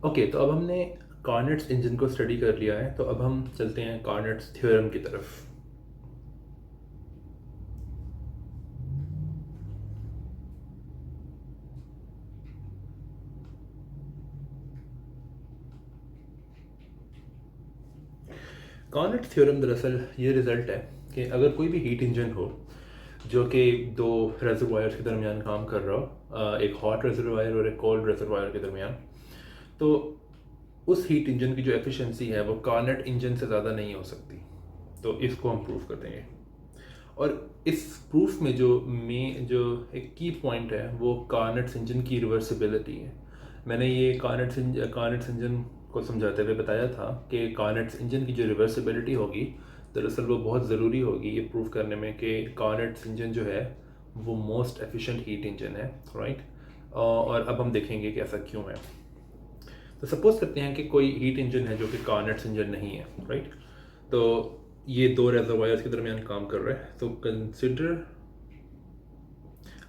Okay, तो अब हमने कार्नेट्स इंजन को स्टडी कर लिया है, तो अब हम चलते हैं कार्नेट्स थ्योरम की तरफ। कार्नेट थ्योरम दरअसल ये रिज़ल्ट है कि अगर कोई भी हीट इंजन हो जो कि दो रेजरवायर्स के दरमियान काम कर रहा हो, एक हॉट रेजरवायर और एक कोल्ड रेजरवायर के दरमियान, तो उस हीट इंजन की जो एफिशिएंसी है वो कार्नेट इंजन से ज़्यादा नहीं हो सकती। तो इसको हम प्रूव कर देंगे। और इस प्रूफ में जो एक की पॉइंट है वो कार्नेट्स इंजन की रिवर्सिबिलिटी है। मैंने ये कार्नेट्स इंजन को समझाते हुए बताया था कि कार्नेट्स इंजन की जो रिवर्सिबिलिटी होगी दरअसल वो बहुत ज़रूरी होगी ये प्रूव करने में कि कार्नेट्स इंजन जो है वो मोस्ट एफिशिएंट हीट इंजन है, राइट। और अब हम देखेंगे कि ऐसा क्यों है। तो सपोज करते हैं कि कोई हीट इंजन है जो कि कार्नेट्स इंजन नहीं है, राइट। तो ये दो रेजरवायर्स के दरमियान काम कर रहा है, तो consider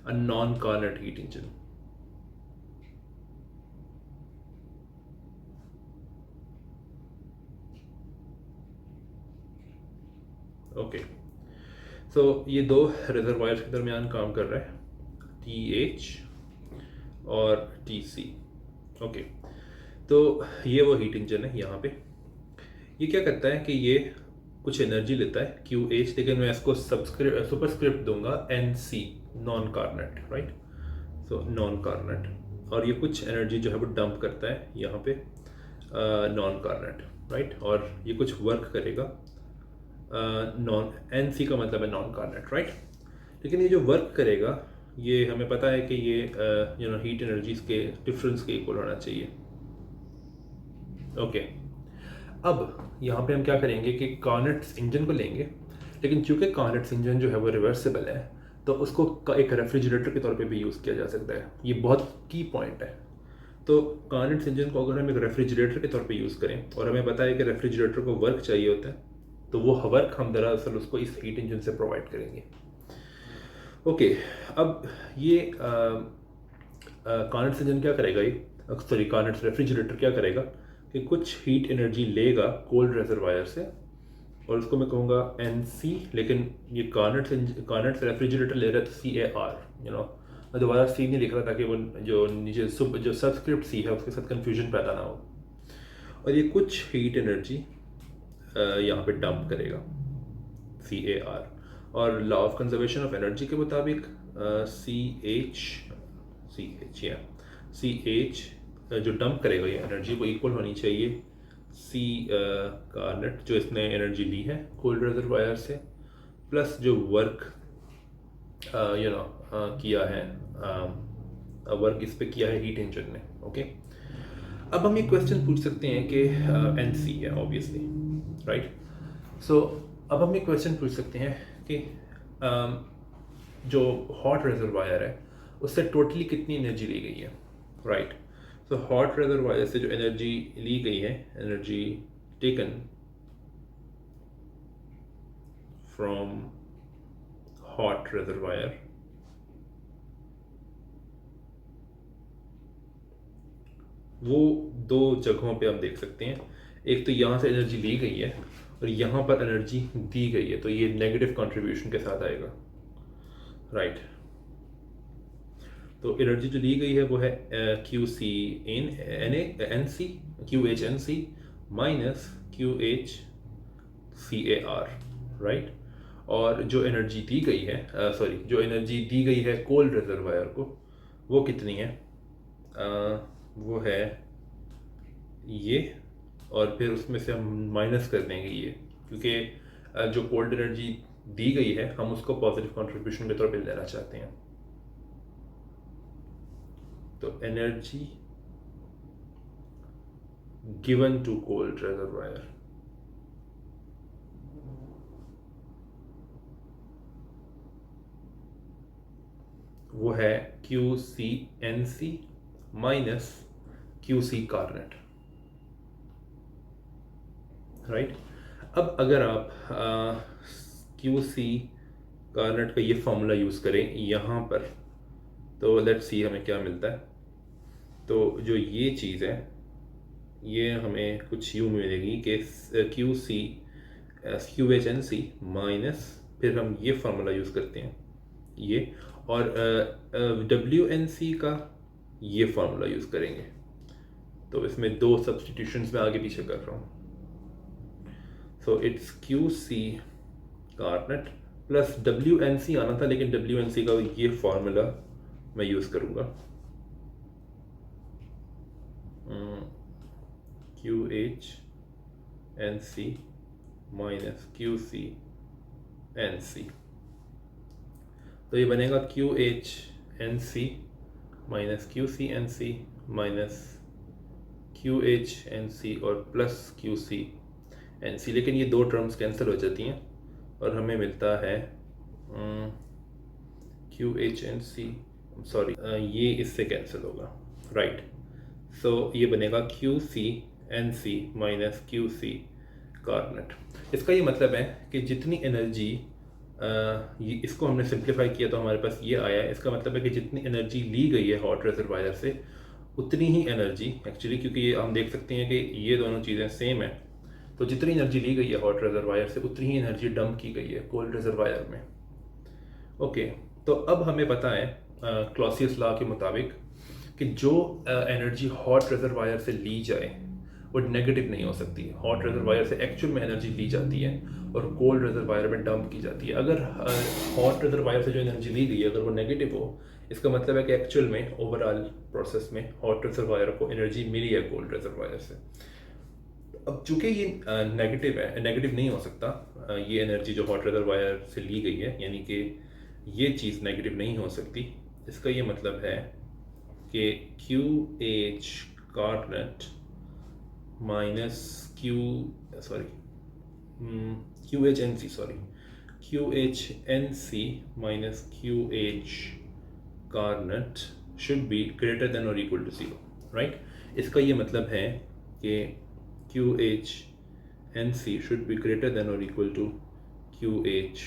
a non Carnot heat engine. Okay, so ये दो रिजर्वायर्स के दरमियान काम कर रहा है, टी एच और टी सी। ओके, तो ये वो हीट इंजन है। यहाँ पे ये क्या करता है कि ये कुछ एनर्जी लेता है क्यू एच, लेकिन मैं इसको सुपरस्क्रिप्ट दूंगा N C, non Carnot, right. So non Carnot, और ये कुछ एनर्जी जो है वो डंप करता है यहाँ पे नॉन कार्नेट, राइट। और ये कुछ वर्क करेगा, नॉन एन सी का मतलब है नॉन कार्नेट, राइट। लेकिन ये जो वर्क करेगा ये हमें पता है कि ये हीट एनर्जीज के डिफरेंस के इक्वल होना चाहिए। ओके, अब यहाँ पे हम क्या करेंगे कि कार्नेट्स इंजन को लेंगे, लेकिन चूंकि कार्नेट्स इंजन जो है वो रिवर्सिबल है तो उसको एक रेफ्रिजरेटर के तौर पे भी यूज़ किया जा सकता है। ये बहुत की पॉइंट है। तो कार्नेट्स इंजन को अगर हम एक रेफ्रिजरेटर के तौर पे यूज़ करें और हमें पता है कि रेफ्रिजरेटर को वर्क चाहिए होता है, तो वो वर्क हम दरअसल उसको इस हीट इंजन से प्रोवाइड करेंगे। ओके, अब ये कार्नेट्स इंजन क्या करेगा, ये सॉरी कार्नेट्स रेफ्रिजरेटर क्या करेगा कि कुछ हीट एनर्जी लेगा कोल्ड रेजरवायर से, और उसको मैं कहूँगा एन सी, लेकिन ये कार्नेट्स रेफ्रिजरेटर ले रहा है तो सी ए आर, मैं दोबारा सी नहीं लिख रहा ताकि वो जो नीचे जो सबस्क्रिप्ट सी है उसके साथ कंफ्यूजन पैदा ना हो। और ये कुछ हीट एनर्जी यहाँ पे डंप करेगा, सी ए आर। और law of conservation of energy के मुताबिक सी एच जो डंप करेगा ये एनर्जी वो इक्वल होनी चाहिए सी कार्नेट जो इसने एनर्जी ली है कोल्ड रेजरवायर से, प्लस जो वर्क किया है, वर्क इस पे किया है हीट इंजन ने। ओके, अब हम ये क्वेश्चन पूछ सकते हैं कि एन सी है ऑब्वियसली, राइट। सो अब हम ये क्वेश्चन पूछ सकते हैं कि जो हॉट रेजरवायर है उससे टोटली कितनी एनर्जी ली गई है, राइट। सो हॉट रेजरवायर से जो एनर्जी ली गई है, energy taken from hot reservoir, वो दो जगहों पे हम देख सकते हैं। एक तो यहाँ से एनर्जी ली गई है और यहाँ पर एनर्जी दी गई है, तो ये नेगेटिव कंट्रीब्यूशन के साथ आएगा, राइट। तो एनर्जी जो दी गई है वो है Q C N C, Q H N C minus Q H C A R, right. और जो एनर्जी दी गई है जो एनर्जी दी गई है कोल्ड रिजर्वायर को वो कितनी है, वो है ये, और फिर उसमें से हम माइनस कर देंगे ये, क्योंकि जो कोल्ड एनर्जी दी गई है हम उसको पॉजिटिव कंट्रीब्यूशन के तौर पे लेना चाहते हैं। तो energy given to cold reservoir वो है Q C N C minus Q C Carnot, right. अब अगर आप क्यू सी कार्नेट का ये फॉर्मूला यूज़ करें यहाँ पर, तो लेट्स सी हमें क्या मिलता है। तो जो ये चीज़ है ये हमें कुछ यूँ मिलेगी कि Q C Q H N C minus, फिर हम ये फार्मूला यूज़ करते हैं ये, और डब्ल्यू एन सी का ये फार्मूला यूज़ करेंगे। तो इसमें दो सब्सटीट्यूशंस में आगे पीछे कर रहा हूँ। So it's Q C Carnot plus W N C आना था, लेकिन डब्ल्यू एन सी का ये फार्मूला मैं यूज़ करूँगा, Q H N C minus Q C N C. तो ये बनेगा Q H N C minus Q C N C minus Q H N C और plus Q C N C. लेकिन ये दो टर्म्स कैंसिल हो जाती हैं और हमें मिलता है Q H N C, sorry ये इससे कैंसिल होगा, राइट। सो ये बनेगा Q C N C minus Q C Carnot. इसका ये मतलब है कि जितनी एनर्जी, इसको हमने सिंप्लीफाई किया तो हमारे पास ये आया है। इसका मतलब है कि जितनी एनर्जी ली गई है हॉट रिजर्वायर से, उतनी ही एनर्जी एक्चुअली, क्योंकि ये हम देख सकते हैं कि ये दोनों चीज़ें सेम है, तो जितनी एनर्जी ली गई है हॉट रिजर्वायर से, उतनी ही एनर्जी डंप की गई है कोल्ड रिजर्वायर में। ओके, तो अब हमें पता है क्लॉसियस लॉ के मुताबिक कि जो एनर्जी हॉट रिजर्वायर से ली जाए वो नेगेटिव नहीं हो सकती। हॉट रिजर्वायर से एक्चुअल में एनर्जी ली जाती है और कोल्ड रिजर्वायर में डंप की जाती है। अगर हॉट रिजर्वायर से जो एनर्जी ली गई है अगर वो नेगेटिव हो, इसका मतलब है कि एक्चुअल में ओवरऑल प्रोसेस में हॉट रिजर्वायर को एनर्जी मिली है कोल्ड रिजर्वायर से। अब चूंकि ये नेगेटिव है, नेगेटिव नहीं हो सकता ये एनर्जी जो हॉट रिजर्वायर से ली गई है, यानी कि ये चीज़ नेगेटिव नहीं हो सकती। इसका ये मतलब है कि Q H Carnot minus Q H N C, sorry Q H N C minus Q H Carnot should be greater than और इक्वल टू 0, राइट। इसका ये मतलब है कि Q H N C should be greater than और equal to Q H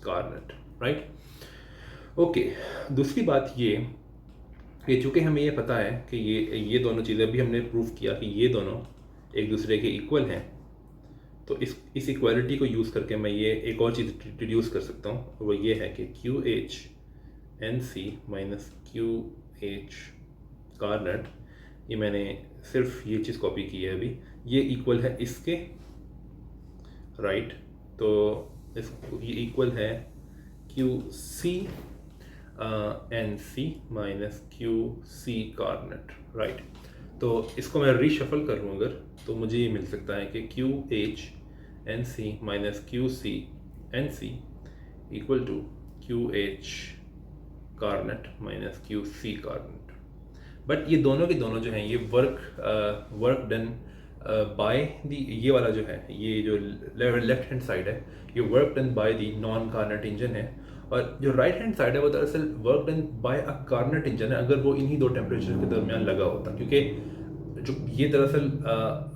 Carnot, right. Okay, दूसरी बात ये कि चूँकि हमें ये पता है कि ये दोनों चीज़ें भी हमने प्रूव किया कि ये दोनों एक दूसरे के इक्वल हैं, तो इस इक्वालिटी को यूज़ करके मैं ये एक और चीज़ डिड्यूस कर सकता हूँ, वो ये है कि Q H N C minus Q H Carnot, ये मैंने सिर्फ ये चीज़ कॉपी की है अभी, ये इक्वल है इसके, राइट। तो ये इक्वल है Q C N C minus Q C Carnot, right. तो इसको मैं रीशफल कर लूँ अगर, तो मुझे ये मिल सकता है कि Q H N C minus Q C N C equal to Q H Carnot minus Q C Carnot. But ये दोनों के दोनों जो हैं ये वर्क डन बाय दी, ये वाला जो है, ये जो लेफ्ट हैंड साइड है, ये work done by the non Carnot engine है, और जो राइट हैंड साइड है वो दरअसल work done by a Carnot engine है, अगर वो इन्हीं दो टेम्परेचर के दरमियान लगा होता। क्योंकि जो ये दरअसल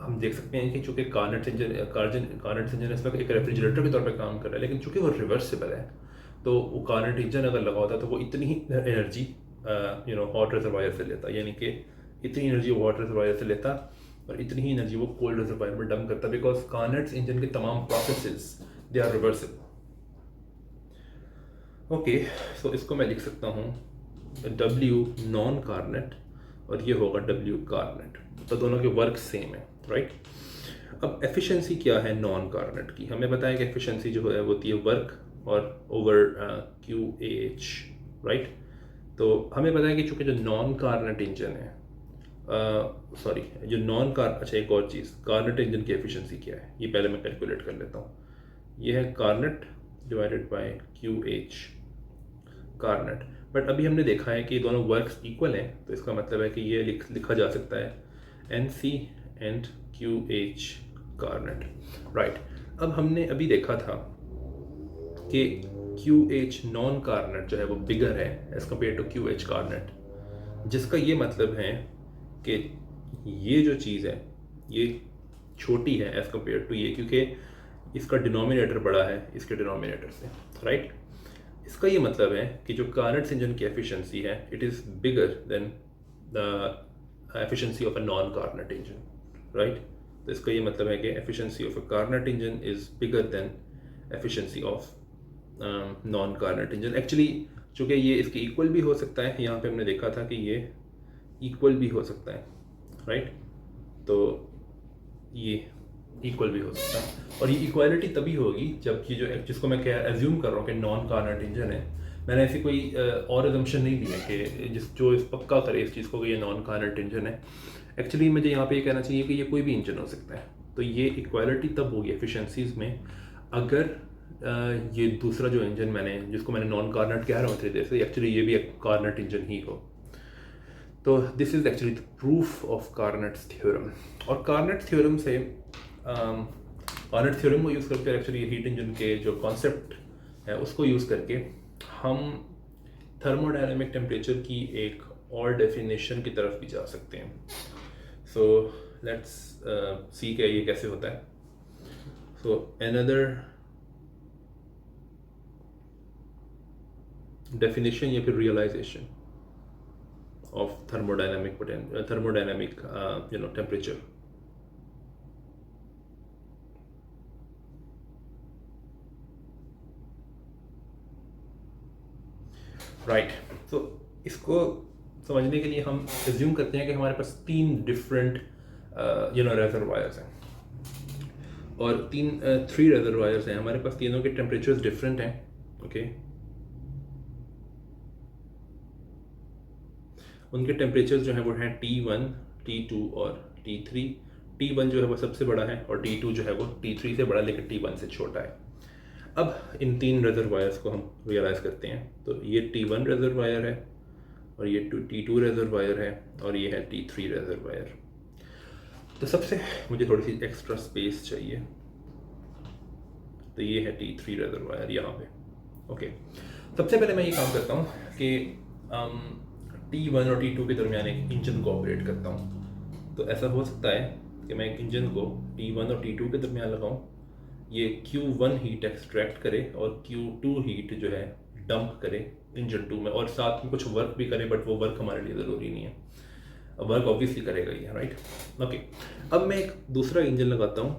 हम देख सकते हैं कि चूँकि कार्नेट इंजन इस वक्त एक रेफ्रिजरेटर के तौर पर काम कर रहा है, लेकिन चूँकि वो रिवर्सिबल है, तो वो कार्नेट इंजन अगर लगा होता तो वो इतनी ही एनर्जी हॉट रिजर्वायर से लेता, यानी कि इतनी एनर्जी वो हॉट रिजर्वायर से लेता और इतनी ही एनर्जी वो कोल्ड रिजर्वायर में डंप करता, बिकॉज कार्नेट इंजन के तमाम processes they are reversible. Okay, so इसको मैं लिख सकता हूँ W नॉन कार्नेट और ये होगा W कार्नेट, तो दोनों के वर्क सेम है, राइट। अब एफिशिएंसी क्या है नॉन कार्नेट की? हमें पता है कि एफिशिएंसी जो है होती है वर्क और ओवर क्यू एच, राइट। तो हमें पता है कि चूँकि जो नॉन कार्नेट इंजन है, अच्छा एक और चीज़, कार्नेट इंजन की एफिशिएंसी क्या है ये पहले मैं कैलकुलेट कर लेता हूँ। ये है Carnot divided by Q H Carnot. But अभी हमने देखा है कि दोनों वर्क्स इक्वल हैं, तो इसका मतलब है कि ये लिखा जा सकता है N C and Q H Carnot, right. अब हमने अभी देखा था कि क्यू एच नॉन कार्नेट जो है वो बिगर है as compare to Q H Carnot, जिसका ये मतलब है कि ये जो चीज़ है ये छोटी है एज कम्पेयर टू ये, क्योंकि इसका डिनोमिनेटर बड़ा है इसके डिनोमिनेटर से, राइट। इसका ये मतलब है कि जो कार्नेट इंजन की एफिशिएंसी है it is bigger than the efficiency of a non Carnot engine. Right. तो इसका ये मतलब है कि efficiency of a Carnot engine is bigger than efficiency of non Carnot engine. Actually चूँकि ये इसके इक्वल भी हो सकता है, यहाँ पे हमने देखा था कि ये इक्वल भी हो सकता है, राइट। तो ये इक्वल भी हो सकता है, और ये इक्वालिटी तभी होगी जब कि जो जिसको मैं क्या एज्यूम कर रहा हूँ कि नॉन कार्नेट इंजन है, मैंने ऐसी कोई और एजम्पशन नहीं दी है कि जो इस पक्का करे इस चीज़ को कि ये नॉन कार्नेट इंजन है। एक्चुअली मुझे यहाँ पे ये कहना चाहिए कि ये कोई भी इंजन हो सकता है। तो ये इक्वालिटी तब होगी एफिशिएंसीज में अगर ये दूसरा जो इंजन मैंने जिसको मैंने नॉन कार्नेट कह रहा हूँ इतनी देर से, एक्चुअली ये भी एक कार्नेट इंजन ही हो। तो this is actually the proof of Carnot's theorem. और कार्नेट थ्योरम से कार्नेट थ्योरम को यूज़ करके एक्चुअली हीट इंजन के जो कॉन्सेप्ट है उसको यूज़ करके हम थर्मोडायनामिक टेम्परेचर की एक और डेफिनेशन की तरफ भी जा सकते हैं। सो लेट्स सी कि ये कैसे होता है। सो अनदर डेफिनेशन या फिर realisation of thermodynamic temperature. Right. तो इसको समझने के लिए हम एज्यूम करते हैं कि हमारे पास 3 डिफरेंट रेजरवायर्स हैं, और 3 रेजरवायर्स हैं हमारे पास, तीनों के टेम्परेचर्स डिफरेंट हैं। ओके, उनके टेम्परेचर्स जो हैं वो हैं T1, T2 और T3। T1 जो है वो सबसे बड़ा है और T2 जो है वो T3 से बड़ा लेकिन T1 से छोटा है। अब इन 3 रेजरवायर्स को हम रियलाइज़ करते हैं। तो ये T1 रेजरवायर है, और ये T2 रेजरवायर है, और ये है T3 रेजरवायर। तो सबसे मुझे थोड़ी सी एक्स्ट्रा स्पेस चाहिए, तो ये है T3 रेजरवायर यहाँ पे। ओके, सबसे पहले मैं ये काम करता हूँ कि T1 और T2 के दरमियान एक इंजन को ऑपरेट करता हूँ। तो ऐसा हो सकता है कि मैं एक इंजन को T1 और T2 के दरमियान लगाऊँ, ये Q1 हीट एक्सट्रैक्ट करे और Q2 हीट जो है डंप करे इंजन 2 में, और साथ में कुछ वर्क भी करे, बट वो वर्क हमारे लिए ज़रूरी नहीं है। वर्क ऑब्वियसली करेगा ही, राइट। ओके, अब मैं एक दूसरा इंजन लगाता हूँ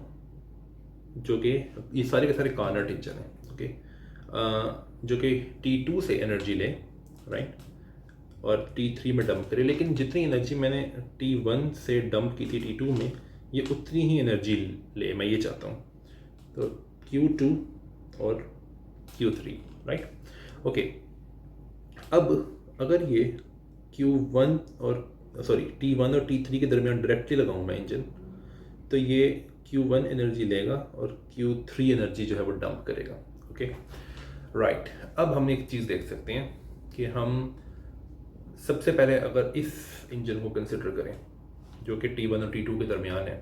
जो कि ये सारे के सारे कार्नेट इंजन हैं। ओके, जो कि T2 से एनर्जी ले, राइट, और T3 में डंप करे, लेकिन जितनी एनर्जी मैंने T1 से डंप की थी T2 में, ये उतनी ही एनर्जी ले, मैं ये चाहता हूँ। तो Q2 और Q3, राइट। ओके, अब अगर ये Q1 और T1 और T3 के दरमियान डायरेक्टली लगाऊँ मैं इंजन, तो ये Q1 एनर्जी लेगा और Q3 एनर्जी जो है वो डंप करेगा। Okay, right. अब हम एक चीज़ देख सकते हैं कि हम सबसे पहले अगर इस इंजन को कंसिडर करें जो कि T1 और T2 के दरमियान है,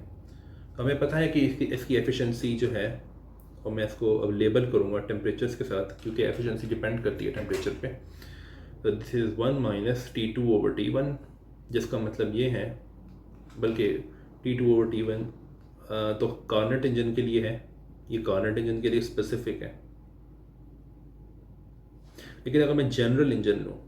हमें पता है कि इसकी एफिशिएंसी जो है, और मैं इसको अब लेबल करूँगा टेम्परेचर्स के साथ क्योंकि एफिशिएंसी डिपेंड करती है टेम्परेचर पे। तो दिस इज़ 1 माइनस T2/T1, जिसका मतलब ये है, बल्कि T2/T1 तो कार्नेट इंजन के लिए है, ये कार्नेट इंजन के लिए स्पेसिफिक है। लेकिन अगर मैं जनरल इंजन लूँ,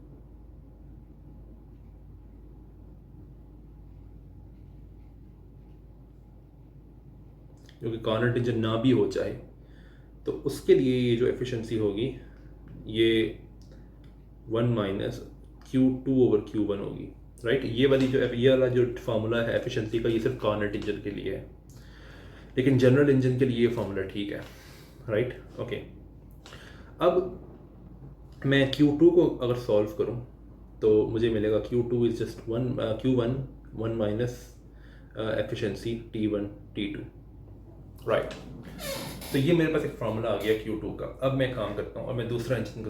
जो कि कार्नेट इंजन ना भी हो चाहे, तो उसके लिए ये जो एफिशिएंसी होगी ये 1 माइनस Q2/Q1 होगी, राइट। ये वाला जो फार्मूला है एफिशिएंसी का, ये सिर्फ कार्नेट इंजन के लिए है, लेकिन जनरल इंजन के लिए ये फार्मूला ठीक है, राइट। ओके, अब मैं Q2 को अगर सॉल्व करूं तो मुझे मिलेगा Q2 is just Q1 1 minus efficiency T1 T2, right. तो ये मेरे पास एक फार्मूला आ गया Q2 का। अब मैं काम करता हूँ और मैं दूसरा इंजन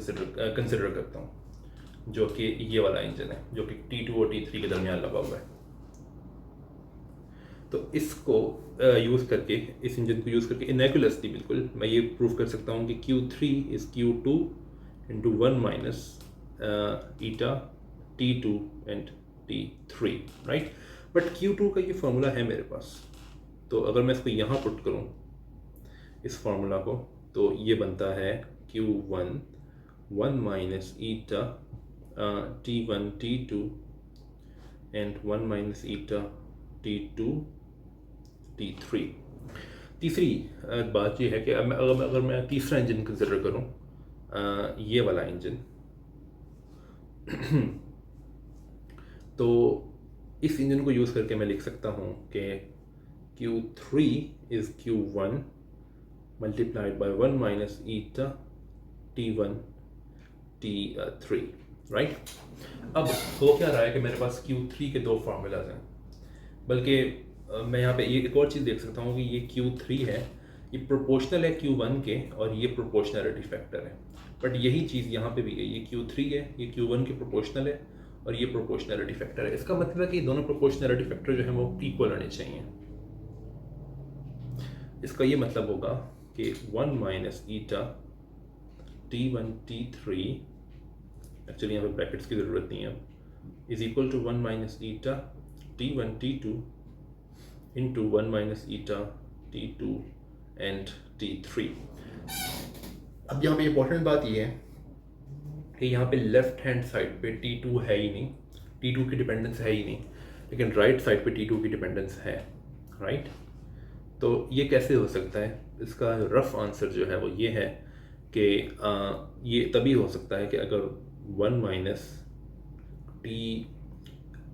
कंसिडर करता हूँ जो कि ये वाला इंजन है जो कि T2 और T3 के दरमियान लगा हुआ है। तो इसको यूज़ करके, इस इंजन को यूज़ करके इनेकुलसली बिल्कुल मैं ये प्रूव कर सकता हूँ कि Q3 is Q2 into 1 minus eta T2 and T3, right. But Q2 का ये फार्मूला है मेरे पास, तो अगर मैं इसको यहाँ पुट करूँ इस फार्मूला को, तो ये बनता है Q1 1 minus eta T1 T2 and 1 minus eta T2 T3। तीसरी बात ये है कि अगर मैं तीसरा इंजन कंसिडर करूँ, ये वाला इंजन तो इस इंजन को यूज़ करके मैं लिख सकता हूँ कि Q3 is Q1 multiplied by 1 minus eta T1 T3, right. अब हो क्या रहा है कि मेरे पास Q3 के दो फार्मूलाज हैं, बल्कि मैं यहाँ पे ये एक और चीज़ देख सकता हूँ कि ये Q3 है, ये प्रोपोर्शनल है Q1 के और ये प्रोपोर्शनैलिटी फैक्टर है। बट यही चीज़ यहाँ पे भी है, ये Q3 है, ये Q1 के प्रोपोर्शनल है और ये प्रोपोर्शनैलिटी फैक्टर है। इसका मतलब है कि दोनों प्रोपोर्शनैलिटी फैक्टर जो है वो इक्वल होने चाहिए। इसका ये मतलब होगा कि 1 minus eta T1 T3, actually यहाँ पे ब्रैकेट्स की ज़रूरत नहीं है, is equal to 1 minus eta T1 T2 into 1 minus eta T2 and T3। अब यहाँ पे इंपॉर्टेंट बात ये है कि यहाँ पे लेफ्ट हैंड साइड पे T2 है ही नहीं, T2 की डिपेंडेंस है ही नहीं, लेकिन राइट साइड पे T2 की डिपेंडेंस है, राइट। तो ये कैसे हो सकता है? इसका रफ आंसर जो है वो ये है कि ये तभी हो सकता है कि अगर 1 माइनस टी,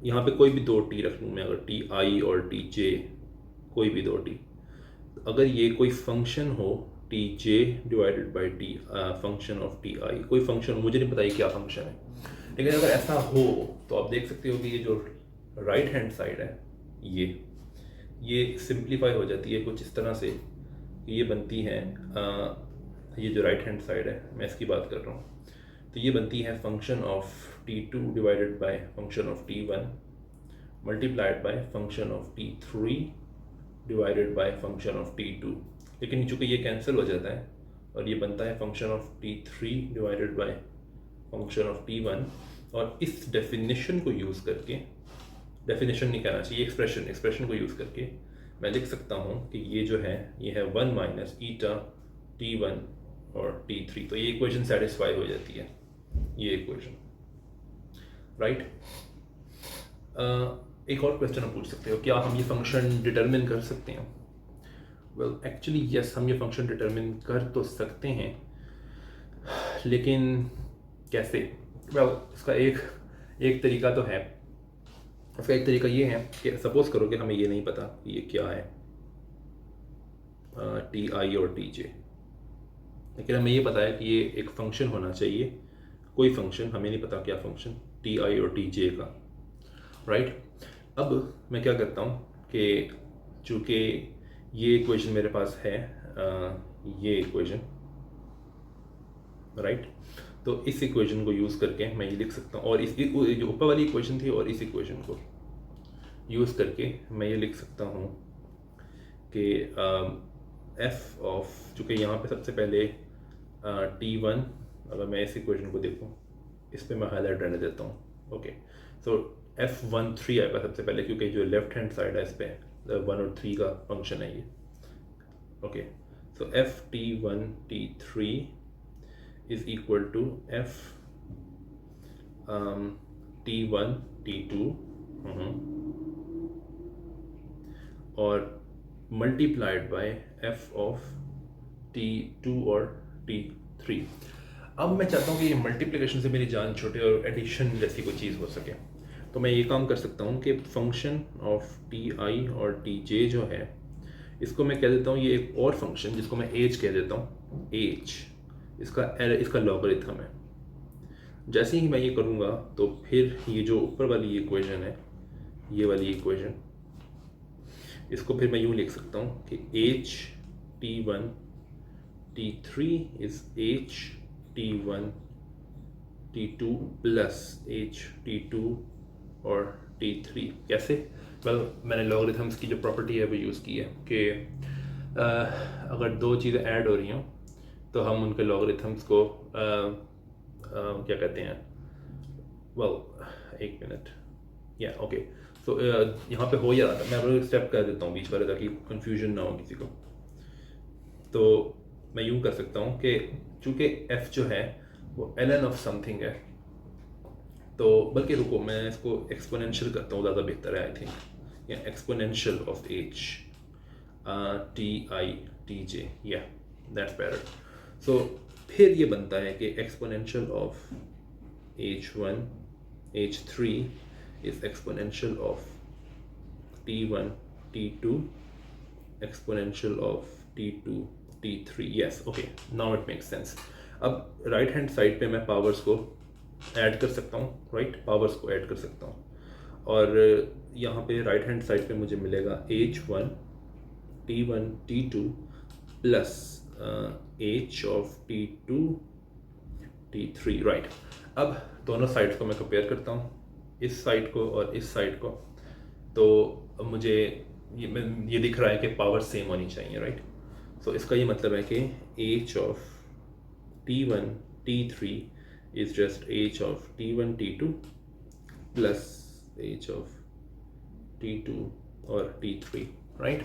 यहाँ पे कोई भी दो टी रख लूँ मैं, अगर टी आई और टी जे, कोई भी दो टी, अगर ये कोई फंक्शन हो T J divided by T function of T आई, कोई फंक्शन, मुझे नहीं पता ये क्या फंक्शन है, लेकिन अगर ऐसा हो तो आप देख सकते हो कि ये जो राइट हैंड साइड है ये सिंप्लीफाई हो जाती है कुछ इस तरह से, ये बनती है ये जो राइट हैंड साइड है, मैं इसकी बात कर रहा हूँ, तो ये बनती है function of T2 divided by function of T1 multiplied by function of T3 divided by function of T2, लेकिन चूंकि ये कैंसिल हो जाता है और ये बनता है function of T3 divided by function of T1, और इस डेफिनेशन को यूज़ करके, डेफिनेशन नहीं कहना चाहिए, एक्सप्रेशन को यूज़ करके मैं लिख सकता हूँ कि ये जो है ये है 1 माइनस ईटा T1 और T3, तो ये इक्वेशन सेटिस्फाई हो जाती है, ये इक्वेशन, राइट। एक और क्वेश्चन आप पूछ सकते हो, क्या हम ये फंक्शन डिटरमिन कर सकते हैं? वेल एक्चुअली यस, हम ये फंक्शन डिटरमिन कर तो सकते हैं, लेकिन कैसे? वेल इसका एक तरीका तो है। इसका एक तरीका ये है कि सपोज करो कि हमें ये नहीं पता कि ये क्या है टी आई और टी जे, लेकिन हमें ये पता है कि ये एक फंक्शन होना चाहिए, कोई फंक्शन, हमें नहीं पता क्या फंक्शन, टी आई और टी जे का, राइट। अब मैं क्या करता हूँ कि चूँकि ये इक्वेशन मेरे पास है, ये इक्वेशन, राइट, तो इस इक्वेशन को यूज़ करके मैं ये लिख सकता हूँ, और इस जो ऊपर वाली इक्वेशन थी और इस इक्वेशन को यूज़ करके मैं ये लिख सकता हूँ कि एफ ऑफ, चूँकि यहाँ पे सबसे पहले T1, अगर मैं इस इक्वेशन को देखूँ, इस पे मैं हाईलाइट रहने देता हूँ, ओके। सो F13 आएगा सबसे पहले, क्योंकि जो लेफ्ट हैंड साइड है इस पे 1 और 3 का फंक्शन है ये, okay. So Ft1 T3 is equal to F T1 T2 और multiplied by F of T2 और T3। अब मैं चाहता हूँ कि ये मल्टीप्लिकेशन से मेरी जान छूटे और एडिशन जैसी कोई चीज़ हो सके, तो मैं ये काम कर सकता हूँ कि फंक्शन ऑफ Ti और Tj जो है, इसको मैं कह देता हूँ ये एक और फंक्शन जिसको मैं एज कह देता हूँ, एज, इसका लॉगरिथम है। जैसे ही मैं ये करूँगा तो फिर ये जो ऊपर वाली इक्वेशन है, ये वाली इक्वेशन, इसको फिर मैं यूँ लिख सकता हूँ कि H T1 T3 is H T1 T2 plus H T2 और T3। कैसे? वेल मैंने लॉगरिथम्स की जो प्रॉपर्टी है वो यूज़ की है कि अगर दो चीज़ें ऐड हो रही हों तो हम उनके लॉगरिथम्स को क्या कहते हैं, वेल एक मिनट, या ओके। सो यहाँ पे हो जा रहा था, मैं एक स्टेप कर देता हूँ बीच वाले ताकि कंफ्यूजन ना हो किसी को। तो मैं यूँ कर सकता हूँ कि चूँकि f जो है वो ln ऑफ समथिंग है, तो बल्कि रुको मैं इसको एक्सपोनेंशियल करता हूँ, ज़्यादा बेहतर है आई थिंक, या exponential of h, T I T J, या दैट्स बेटर। सो फिर ये बनता है कि exponential of h1 h3 is exponential of t1 t2 exponential of t2 t3। yes, okay, now it makes sense। अब right hand side पे मैं powers को ऐड कर सकता हूँ, राइट, पावर्स को ऐड कर सकता हूँ, और यहाँ पे राइट हैंड साइड पे मुझे मिलेगा h1 t1 t2 plus h of t2 t3, right. अब दोनों साइड्स को मैं कंपेयर करता हूँ, इस साइड को और इस साइड को, तो मुझे ये दिख रहा है कि पावर सेम होनी चाहिए, राइट। सो इसका ये मतलब है कि h of t1 t3 is just h of t1 t2 plus h of t2 और t3, राइट।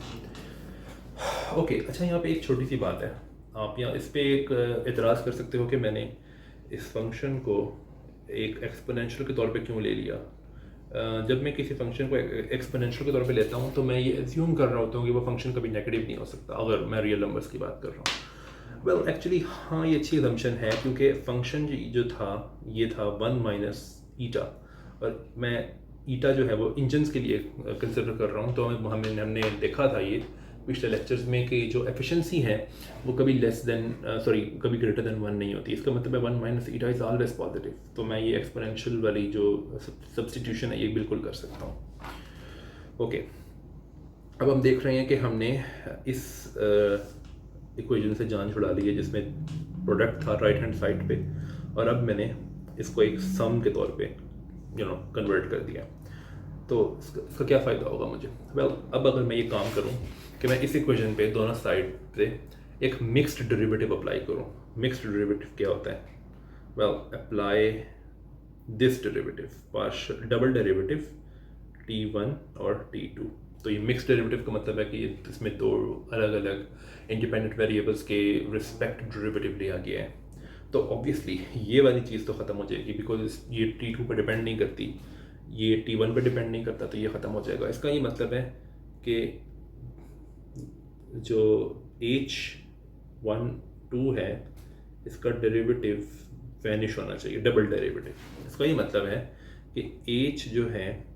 ओके, अच्छा, यहाँ पे एक छोटी सी बात है, आप यहाँ इस पे एक एतराज़ कर सकते हो कि मैंने इस फंक्शन को एक एक्सपोनेंशियल के तौर पे क्यों ले लिया। जब मैं किसी फंक्शन को एक्सपोनेंशियल के तौर पे लेता हूँ तो मैं ये एज्यूम कर रहा होता हूँ कि वो फंक्शन कभी नेगेटिव नहीं हो सकता, अगर मैं रियल नंबर्स की बात कर रहा हूँ। वेल एक्चुअली हाँ, ये अच्छी एजम्पशन है, क्योंकि फंक्शन जो था ये था 1 माइनस ईटा, और मैं ईटा जो है वो इंजन्स के लिए कंसिडर कर रहा हूँ। तो हमने देखा था ये पिछले लेक्चर्स में कि जो एफिशिएंसी है वो कभी कभी ग्रेटर देन 1 नहीं होती। इसका मतलब है 1 minus eta is always positive. तो मैं ये एक्सपोनेंशियल वाली जो सब्स्टिट्यूशन है ये बिल्कुल कर सकता हूँ। ओके, अब हम देख रहे हैं कि हमने इस इक्वेशन से जान छुड़ा ली है जिसमें प्रोडक्ट था राइट हैंड साइड पे, और अब मैंने इसको एक सम के तौर पे कन्वर्ट कर दिया। तो इसका क्या फ़ायदा होगा मुझे? वेल, अब अगर मैं ये काम करूँ कि मैं इस इक्वेशन पे दोनों साइड पे एक मिक्स्ड डेरिवेटिव अप्लाई करूँ। मिक्स्ड डेरिवेटिव क्या होता है? Well, apply this derivative, partial double derivative t1 और t2। तो ये मिक्स्ड डेरिवेटिव का मतलब है कि इसमें दो अलग अलग इंडिपेंडेंट वेरिएबल्स के रिस्पेक्ट डेरिवेटिव लिया गया है। तो ऑब्वियसली ये वाली चीज़ तो ख़त्म हो जाएगी, बिकॉज ये t2 पर डिपेंड नहीं करती, ये t1 पे डिपेंड नहीं करता, तो ये ख़त्म हो जाएगा। इसका ये मतलब है कि जो h12 है इसका डेरिवेटिव वैनिश होना चाहिए, डबल डेरिवेटिव। इसका ये मतलब है कि h जो है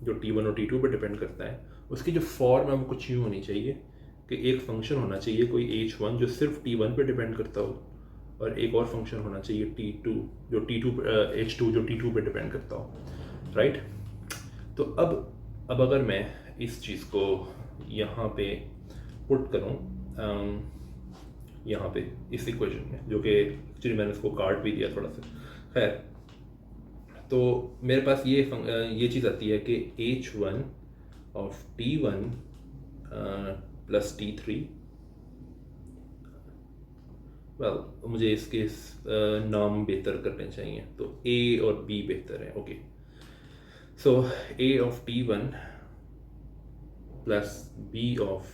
जो t1 और t2 पे डिपेंड करता है, उसकी जो फॉर्म है वो कुछ यूँ होनी चाहिए कि एक फंक्शन होना चाहिए कोई h1 जो सिर्फ t1 पे डिपेंड करता हो, और एक और फंक्शन होना चाहिए h2 जो t2 पे डिपेंड करता हो, राइट। तो अब अगर मैं इस चीज़ को यहाँ पे पुट करूँ यहाँ पे इस इक्वेशन में, जो कि एक्चुअली मैंने उसको काट भी दिया थोड़ा सा, खैर, तो मेरे पास ये चीज़ आती है कि h1 of t1 plus t3। Well, मुझे इसके नाम बेहतर करने चाहिए, तो a और b बेहतर है। Okay, so a of t1 plus b of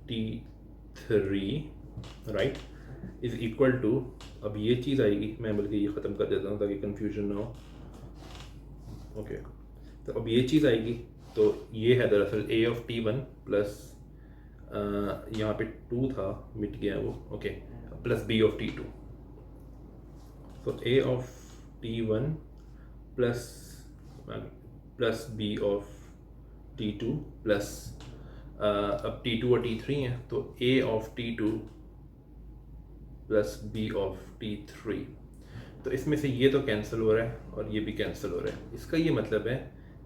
t3, right, is equal to, अब ये चीज़ आएगी, मैं बल्कि ये ख़त्म कर देता हूँ ताकि कंफ्यूजन ना हो। ओके, तो अब ये चीज़ आएगी, तो ये है दरअसल a ऑफ t1 प्लस यहाँ पे 2 था, मिट गया वो, okay, plus b of t2। तो a of t1 plus b of t2 plus अब t2 और t3 हैं, तो a of t2 plus b of t3। तो इसमें से ये तो कैंसिल हो रहा है और ये भी कैंसिल हो रहा है। इसका ये मतलब है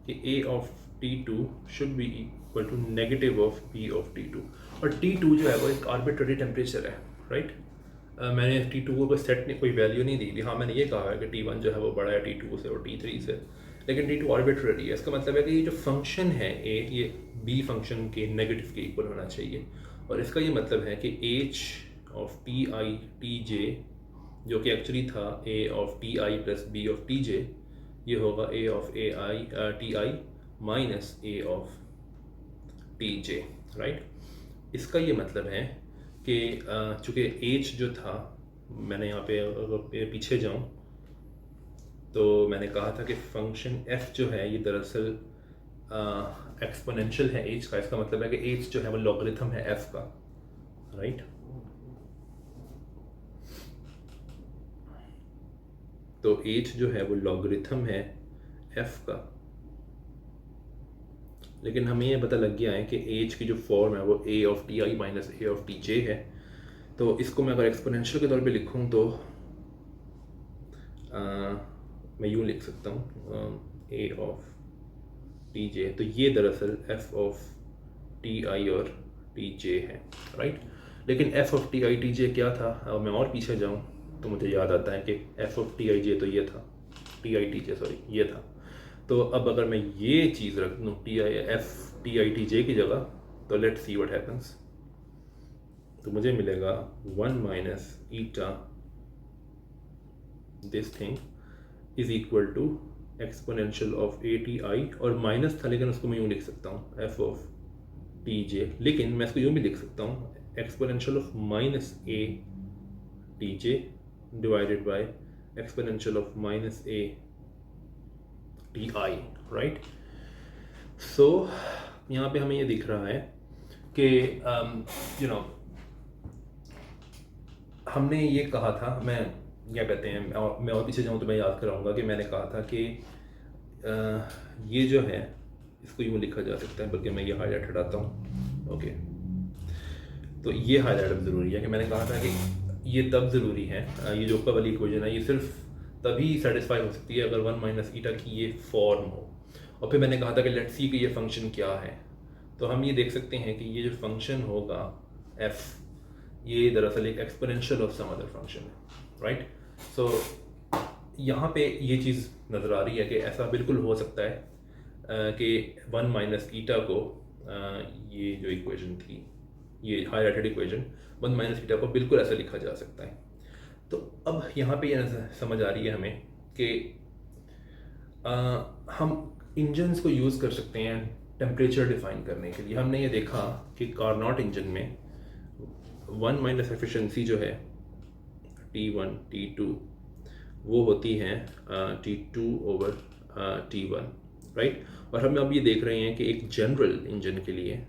कि a of t2 should be equal to negative of b of t2, और t2 जो है वो एक आर्बिट्ररी टेम्परेचर है, राइट। मैंने t2 को कोई सेट नहीं, कोई वैल्यू नहीं दी थी। हाँ, मैंने ये कहा है कि t1 जो है वो बड़ा है t2 से और t3 से, लेकिन t2 आर्बिट्ररी है। इसका मतलब है कि ये जो फंक्शन है a, ये b फंक्शन के नेगेटिव के इक्वल होना चाहिए, और इसका ये मतलब है कि h of T I T J, जो कि एक्चुअली था a of T I plus b of T J, ये होगा a of T I minus a of T J, right. इसका ये मतलब है कि चूँकि h जो था, मैंने यहाँ पे अगर पीछे जाऊँ तो मैंने कहा था कि फंक्शन f जो है ये दरअसल एक्सपोनेंशियल है एज का, इसका मतलब है कि एज जो है वो लॉगरिथम है एफ का, राइट। तो एज जो है वो लॉगरिथम है एफ का, लेकिन हमें ये पता लग गया है कि एज की जो फॉर्म है वो A of T I minus A of T J है। तो इसको मैं अगर एक्सपोनेंशियल के तौर पे लिखूं तो मैं यूँ लिख सकता हूँ ए ऑफ टी जे, तो ये दरअसल एफ ऑफ टी आई और टी जे है, राइट। लेकिन F of T I T J क्या था, अब मैं और पीछे जाऊँ तो मुझे याद आता है कि एफ ऑफ टी आई जे तो ये था, T I T J sorry ये था। तो अब अगर मैं ये चीज़ रख दूँ T I F T I T J की जगह, तो लेट्स सी व्हाट हैपन्स। तो मुझे मिलेगा 1 minus eta this thing is equal to exponential of a T i, और माइनस था लेकिन उसको मैं यूँ लिख सकता हूँ एफ ऑफ टी जे, लेकिन मैं इसको यूँ भी लिख सकता हूँ exponential of minus A T J divided by exponential of minus A T I, right. So यहाँ पे हमें ये दिख रहा है कि यू नो हमने ये कहा था, मैं क्या कहते हैं, मैं और पीछे जाऊँ तो मैं याद कराऊंगा कि मैंने कहा था कि ये जो है इसको यूँ लिखा जा सकता है, बल्कि मैं ये हाईलाइट हटाता हूँ, ओके। तो ये हाईलाइट ज़रूरी है कि मैंने कहा था कि ये तब ज़रूरी है, ये जो ऊपर वाली इक्वेशन है ये सिर्फ तभी सेटिस्फाई हो सकती है अगर 1 माइनस ईटा की ये फॉर्म हो। और फिर मैंने कहा था कि लेट्स सी कि ये फंक्शन क्या है। तो हम ये देख सकते हैं कि ये जो फंक्शन होगा f, ये दरअसल एक exponential of some other function है, राइट। सो यहाँ पे ये चीज़ नज़र आ रही है कि ऐसा बिल्कुल हो सकता है कि 1 माइनस ईटा को ये जो इक्वेशन थी, ये हाईलाइटेड इक्वेशन 1 माइनस ईटा को बिल्कुल ऐसा लिखा जा सकता है। तो अब यहाँ पे ये समझ आ रही है हमें कि हम इंजन्स को यूज़ कर सकते हैं टेम्परेचर डिफाइन करने के लिए। हमने ये देखा कि कारनॉट इंजन में 1 माइनस एफिशिएंसी जो है T1 T2 वो होती है T2 ओवर T1, राइट। और हम अब ये देख रहे हैं कि एक जनरल इंजन के लिए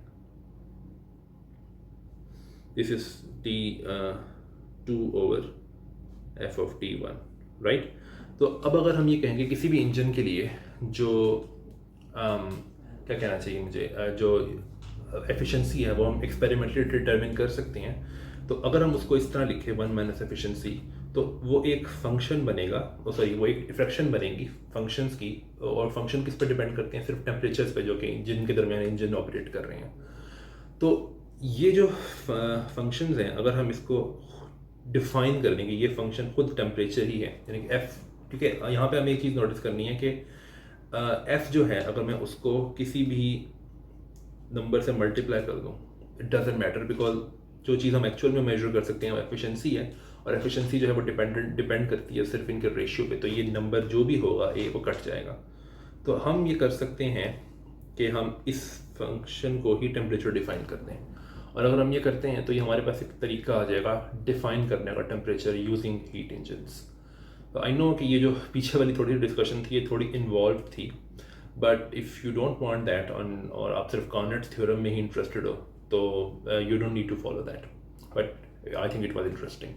this is T2 over F of T1, right. तो अब अगर हम ये कहेंगे किसी भी इंजन के लिए जो क्या कहना चाहिए मुझे, जो एफिशिएंसी है वो हम एक्सपेरिमेंटली डिटरमिन कर सकते हैं। तो अगर हम उसको इस तरह लिखें 1 माइनस एफिशिएंसी, तो वो एक फंक्शन बनेगा, वो एक फ्रैक्शन बनेगी फंक्शंस की, और फंक्शन किस पर डिपेंड करते हैं, सिर्फ टेम्परेचर्स पे जो कि इंजन के दरमियान इंजन ऑपरेट कर रहे हैं। तो ये जो फंक्शंस हैं अगर हम इसको डिफाइन कर देंगे, ये फंक्शन खुद टेम्परेचर ही है, यानी कि एफ, क्योंकि यहाँ पे हमें एक चीज़ नोटिस करनी है कि एफ जो है अगर मैं उसको किसी भी नंबर से मल्टीप्लाई कर दूँ इट डजेंट मैटर, बिकॉज जो चीज़ हम एक्चुअल में मेजर कर सकते हैं वो एफिशिएंसी है, और एफिशिएंसी जो है वो डिपेंड करती है सिर्फ इनके रेशियो पे। तो ये नंबर जो भी होगा ए वो कट जाएगा। तो हम ये कर सकते हैं कि हम इस फंक्शन को ही टेम्परेचर डिफाइन कर दें, और अगर हम ये करते हैं तो ये हमारे पास एक तरीका आ जाएगा डिफाइन करने का टेम्परेचर यूजिंग हीट इंजन्स। तो आई नो कि ये जो पीछे वाली थोड़ी डिस्कशन थी ये थोड़ी इन्वॉल्व थी, but if you don't want that और आप सिर्फ कार्नोट्स थ्योरम में ही इंटरेस्टेड हो तो you don't need to follow that, but I think it was interesting.